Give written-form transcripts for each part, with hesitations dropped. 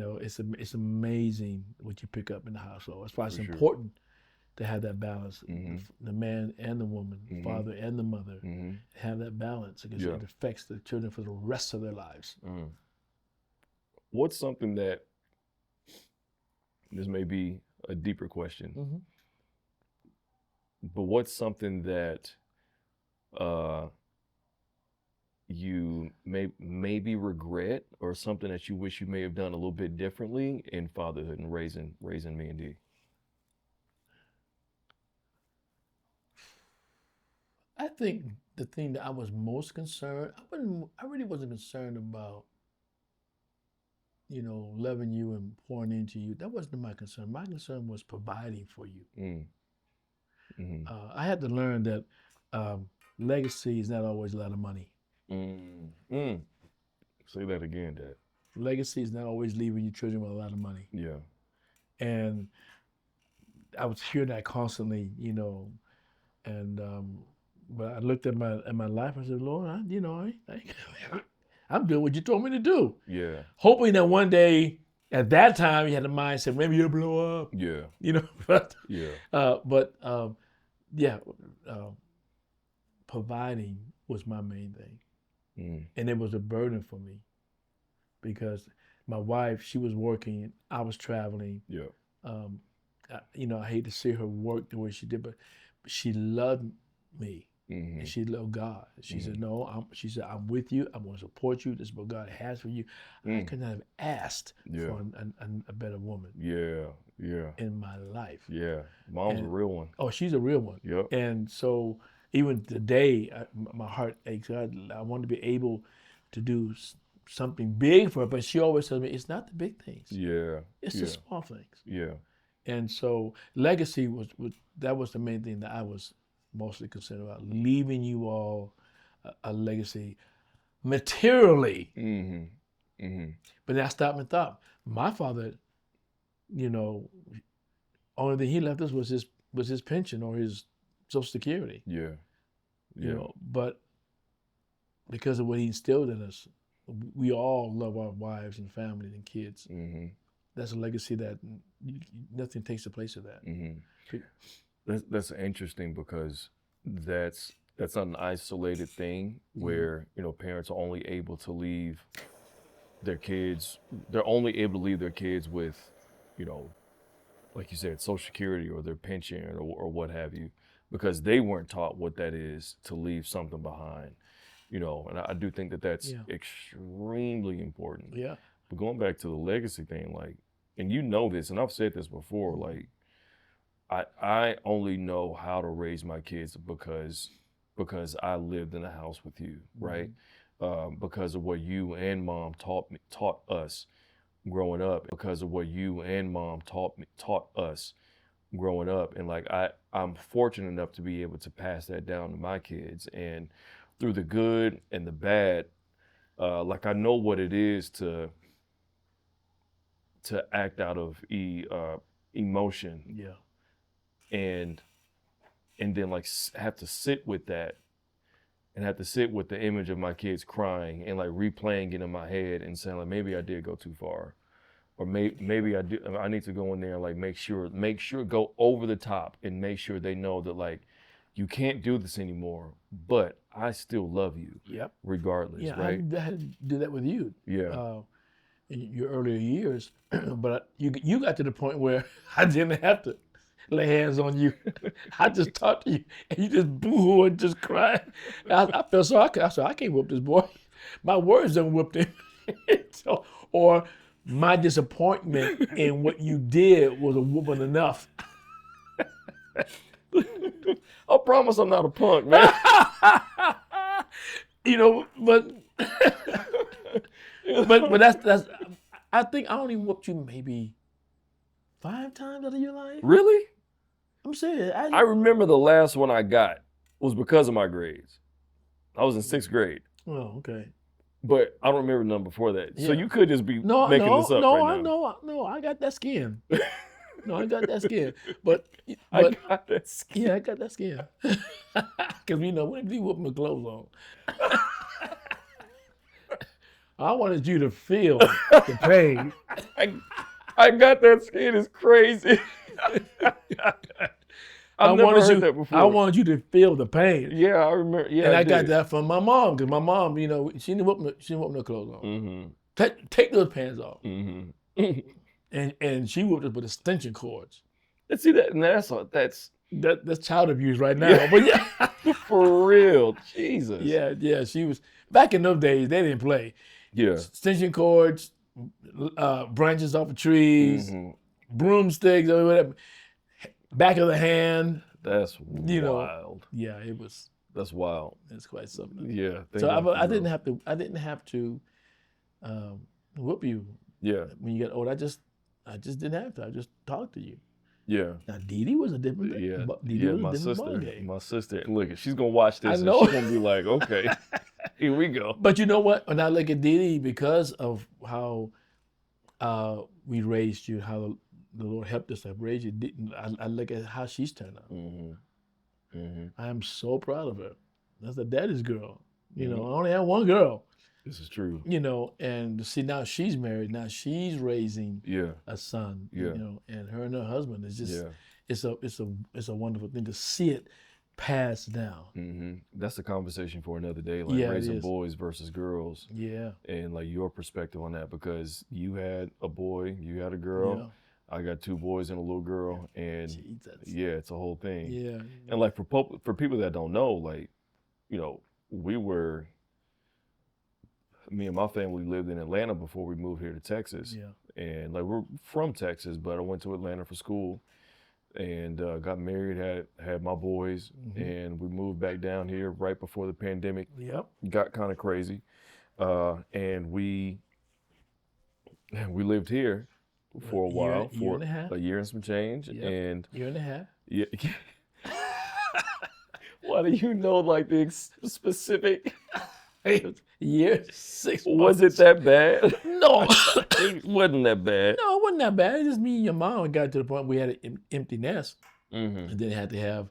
it's amazing what you pick up in the household. That's why it's For sure. important to have that balance. Mm-hmm. The man and the woman, the Mm-hmm. father and the mother, Mm-hmm. have that balance because Yeah. it affects the children for the rest of their lives. Mm. What's something that, this may be a deeper question, Mm-hmm. but what's something that you maybe regret, or something that you wish you may have done a little bit differently in fatherhood and raising me and D? I think the thing that I was most concerned, I really wasn't concerned about, loving you and pouring into you. That wasn't my concern. My concern was providing for you. Mm. Mm-hmm. I had to learn that legacy is not always a lot of money. Mm. Mm. Say that again, Dad. Legacy is not always leaving your children with a lot of money. Yeah. And I was hearing that constantly, and but I looked at my life and said, Lord, I'm doing what you told me to do. Yeah. Hoping that one day, at that time, you had the mindset, maybe you'll blow up. Yeah. But Yeah. yeah, providing was my main thing, Mm. and it was a burden for me because my wife, she was working, I was traveling. Yeah. I hate to see her work the way she did, but she loved me. Mm-hmm. And she loved God. She said, "No, she said, I'm with you. I'm going to support you. This is what God has for you." I could not have asked for a better woman. Yeah. Yeah. In my life. Yeah. Mom's a real one. Oh, she's a real one. Yep. And so even today, my heart aches. I want to be able to do something big for her, but she always tells me it's not the big things. Yeah. It's the small things. Yeah. And so legacy was the main thing that I was mostly concerned about, leaving you all a legacy materially. Mm-hmm. Mm-hmm. But then I stopped and thought, my father, only thing he left us was his pension or his Social Security. Yeah. Yeah. But because of what he instilled in us, we all love our wives and families and kids. Mm-hmm. That's a legacy that nothing takes the place of that. Mm-hmm. That's interesting because that's not an isolated thing where parents are only able to leave their kids. They're only able to leave their kids with, like you said, Social Security or their pension or what have you, because they weren't taught what that is to leave something behind. And I do think that that's extremely important. Yeah. But going back to the legacy thing, like, and this, and I've said this before, like, I only know how to raise my kids because I lived in a house with you, right? Because of what you and mom taught us growing up. Because of what you and mom taught us growing up, and like I'm fortunate enough to be able to pass that down to my kids, and through the good and the bad, like I know what it is to act out of emotion. Yeah. And then like have to sit with that, and have to sit with the image of my kids crying and like replaying it in my head and saying like, maybe I did go too far, or maybe I need to go in there and like make sure go over the top and make sure they know that like you can't do this anymore, but I still love you. Yep. Regardless, yeah, right? I had to do that with you. Yeah. In your earlier years, but you got to the point where I didn't have to lay hands on you. I just talked to you, and you just boo-hoo and just cry. I felt so. I said, I can't whoop this boy. My words don't whoop him. So, or my disappointment in what you did was a whooping enough. I promise I'm not a punk, man. but that's. I think I only whooped you maybe 5 times out of your life. Really? I'm serious. I remember the last one I got was because of my grades. I was in 6th grade. Oh, okay. But I don't remember none before that. Yeah. So you could just be making this up right now. No, I got that skin. No, I got that skin. But I got that skin. Yeah, I got that skin. Because we wouldn't be whooping the clothes on. I wanted you to feel the pain. I got that skin. It's crazy. I've never heard that before. I wanted you to feel the pain. Yeah, I remember. Yeah, And I did. got that from my mom, because my mom, you know, she didn't whoop no clothes on. Mm-hmm. Take those pants off. Mm-hmm. And she whooped us with extension cords. And see that, and that's That's child abuse right now. But yeah, for real. Jesus. yeah. She was back in those days. They didn't play. Yeah. Extension cords, branches off of trees, broomsticks, or whatever. Back of the hand. That's You know, wild. Yeah, it was. That's wild. It's quite something. Yeah. So I didn't have to whoop you. Yeah. When you got old, I just didn't have to. I just talked to you. Yeah. Now Dee Dee was a different. Yeah. Dee Dee My was a different sister. ballgame. My sister. Look, she's gonna watch this. I know. And she's gonna be like, okay, here we go. But you know what? When I look at Dee Dee, because of how we raised you, how the Lord helped us to raise you, I look at how she's turned out. I am so proud of her. That's a daddy's girl. You know, I only have one girl. This is true. You know, and see, now she's married. Now she's raising a son. Yeah. You know, and her husband is just it's a wonderful thing to see it passed down. That's a conversation for another day, like raising boys versus girls. Yeah. And like your perspective on that, because you had a boy, you had a girl. Yeah. I got 2 boys and a little girl, and Jesus. yeah, it's a whole thing. Yeah. And like for people that don't know, like, you know, me and my family lived in Atlanta before we moved here to Texas. Yeah. And like we're from Texas, but I went to Atlanta for school and got married, had my boys, and we moved back down here right before the pandemic. Yep. Got kind of crazy. And we lived here for a while, year and a half. a year and some change. Yep. And Year and a half. yeah. Why do you know like the specific? Year, 6 months. Was it that bad? No. It wasn't that bad. No, it wasn't that bad. It's just me and your mom got to the point we had an empty nest, Mm-hmm. and then had to have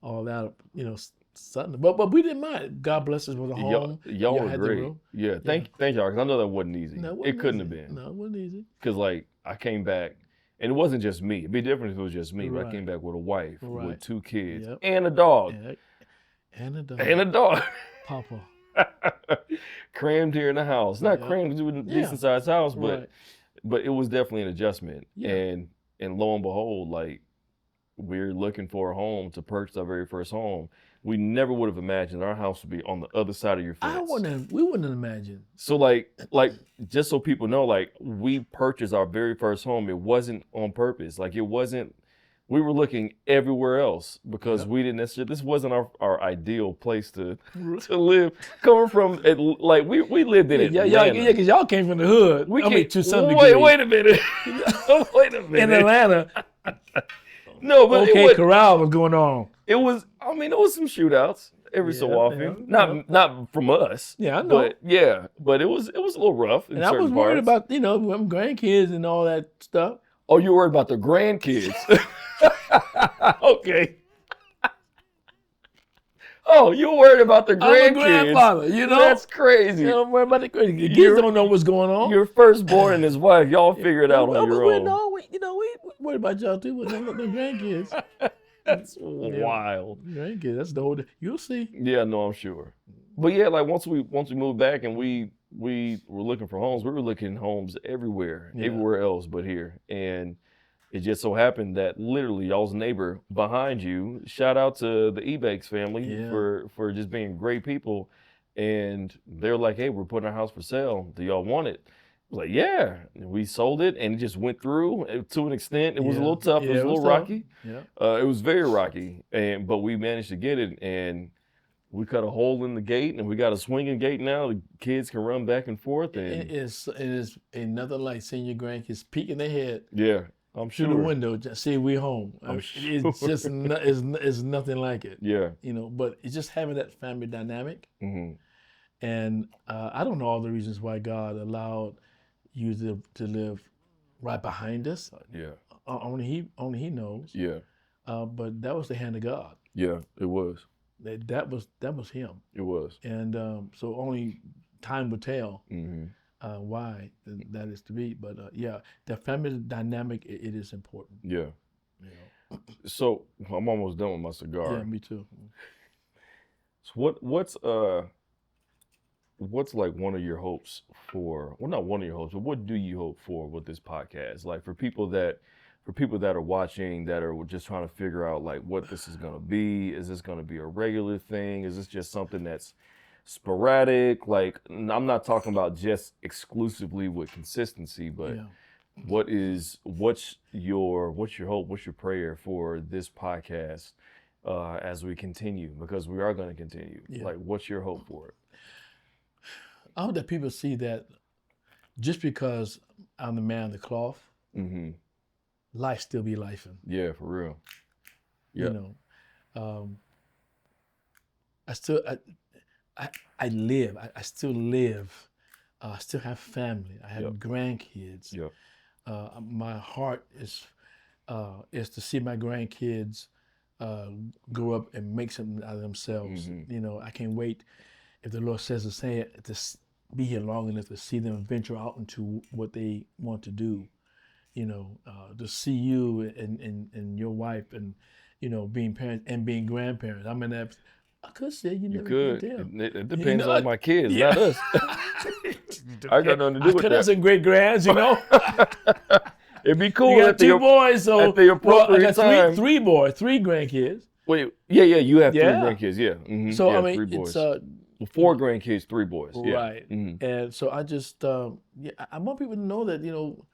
all that, you know, something. But we didn't mind. God bless us with a home. Y'all were had the great. room. Yeah, thank y'all, because I know that wasn't easy. No, it couldn't easy. have been. No, it wasn't easy. Because like I came back, and it wasn't just me. It'd be different if it was just me. But I Right. came back with a wife, Right. with 2 kids, Yep. and a dog, And a dog. and a dog. Papa. Crammed here in the house. Not Yeah. crammed, 'cause it was a Yeah. decent sized house, but Right. but it was definitely an adjustment. Yeah. And lo and behold, like we're looking for a home to purchase our very first home. We never would have imagined our house would be on the other side of your fence. We wouldn't have imagined. So like just so people know, like we purchased our very first home. It wasn't on purpose. Like it wasn't. We were looking everywhere else because we didn't necessarily. This wasn't our ideal place to live. Coming from like we lived in it. Yeah, because y'all came from the hood. To some wait, degree. wait a minute. Wait a minute. In Atlanta. No, but OK Corral was going on. It was. I mean, there was some shootouts every so often. Yeah. Not from us. Yeah, I know. But it was a little rough. In and I was certain worried parts. about them grandkids and all that stuff. Oh, you worried about the grandkids? Okay. Oh, you're worried about the grandkids? I'm a grandfather, you know. That's crazy. You know, I'm worried about the grandkids. The kids don't know what's going on. Your firstborn and his wife, y'all figure it out on your own. We worried about y'all too, but them grandkids. That's wild. Grandkids, that's the whole. You'll see. Yeah, no, I'm sure. But yeah, like once we moved back and we were looking for homes, we were looking homes everywhere else but here. And it just so happened that literally y'all's neighbor behind you, shout out to the Ebanks family for just being great people. And they're like, hey, we're putting our house for sale. Do y'all want it? I was like, yeah. And we sold it and it just went through to an extent. It was a little tough. It was a little rocky. Yeah. It was very rocky. But we managed to get it. And we cut a hole in the gate and we got a swinging gate now. The kids can run back and forth. And It is nothing like seeing your grandkids peeking their head. Yeah. I'm sure. Through the window, just see we home. Sure. It's just it's nothing like it. Yeah. You know, but it's just having that family dynamic. Mm-hmm. And I don't know all the reasons why God allowed you to live right behind us. Yeah. Only He knows. Yeah. But that was the hand of God. Yeah, it was. That was Him. It was. And so only time would tell. Mm-hmm. why that is to be. But yeah, the family dynamic, it is important. Yeah. You know. So I'm almost done with my Yeah, cigar. me too. So what's like one of your hopes for, well, not one of your hopes, but what do you hope for with this podcast? Like for people that are watching that are just trying to figure out like what this is going to be. Is this going to be a regular thing? Is this just something that's sporadic? Like I'm not talking about just exclusively with consistency, but Yeah. what's your hope, what's your prayer for this podcast as we continue, because we are going to continue. Yeah. Like what's your hope for it? I hope that people see that just because I'm the man of the cloth, Mm-hmm. life still be lifing. Yeah, for real. You Yeah. know, I still I live. I still live. I still have family. I have Yep. grandkids. Yep. My heart is to see my grandkids grow up and make something out of themselves. Mm-hmm. You know, I can't wait, if the Lord says the same, to be here long enough to see them venture out into what they want to do. You know, to see you and your wife and, you know, being parents and being grandparents. I mean, I could say you You never had could. them. It You depends know, on my kids, yeah. not us. I got nothing to do I with could have that. some great grands, you know. It'd be You cool got at the two boys, so at the well, I appropriate got time. three boys, three grandkids. Wait, yeah, you have three Yeah. grandkids, yeah. Mm-hmm. So Yeah, I mean, three it's boys. Well, 4 grandkids, 3 boys, yeah. right. Mm-hmm. And so I just yeah, I want people to know that, you know,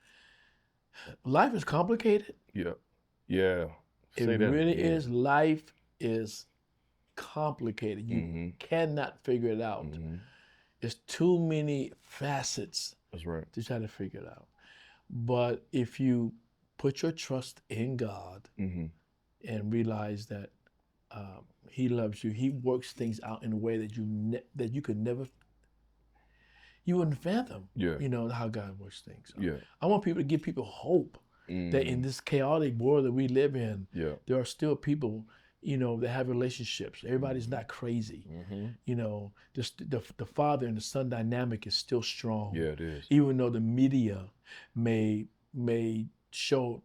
life is complicated. Yeah. Yeah. It Say that really again. is. Life is complicated. You Mm-hmm. cannot figure it out. Mm-hmm. There's too many facets That's right. to try to figure it out. But if you put your trust in God Mm-hmm. and realize that He loves you, He works things out in a way that you could never, you wouldn't fathom. Yeah. You know how God works things. So Yeah. I want people to give people hope that in this chaotic world that we live in, Yeah. there are still people, you know, that have relationships. Everybody's not crazy. Mm-hmm. You know, just the father and the son dynamic is still strong. Yeah, it is. Even though the media may show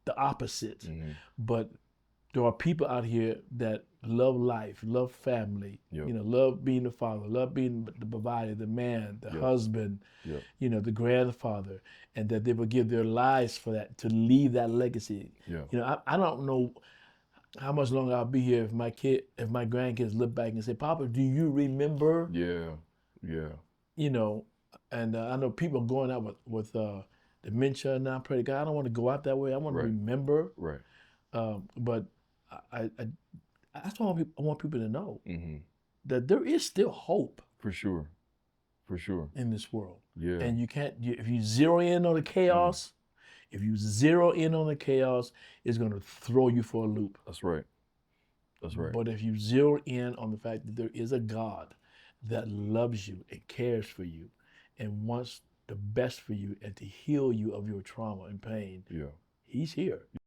the opposite, Mm-hmm. but there are people out here that love life, love family, Yep. you know, love being the father, love being the provider, the man, the Yep. husband, Yep. you know, the grandfather, and that they will give their lives for that, to leave that legacy. Yeah. You know, I don't know how much longer I'll be here if my grandkids look back and say, "Papa, do you remember?" Yeah. Yeah. You know, and I know people going out with dementia now. Pray to God, I don't want to go out that way. I want Right. to remember. Right. But I that's what I want people to know, Mm-hmm. that there is still hope For sure. For sure. in this world. Yeah. And you can't, if you zero in on the chaos, if you zero in on the chaos, it's going to throw you for a loop. That's right. That's right. But if you zero in on the fact that there is a God that loves you and cares for you and wants the best for you and to heal you of your trauma and pain, Yeah. He's here.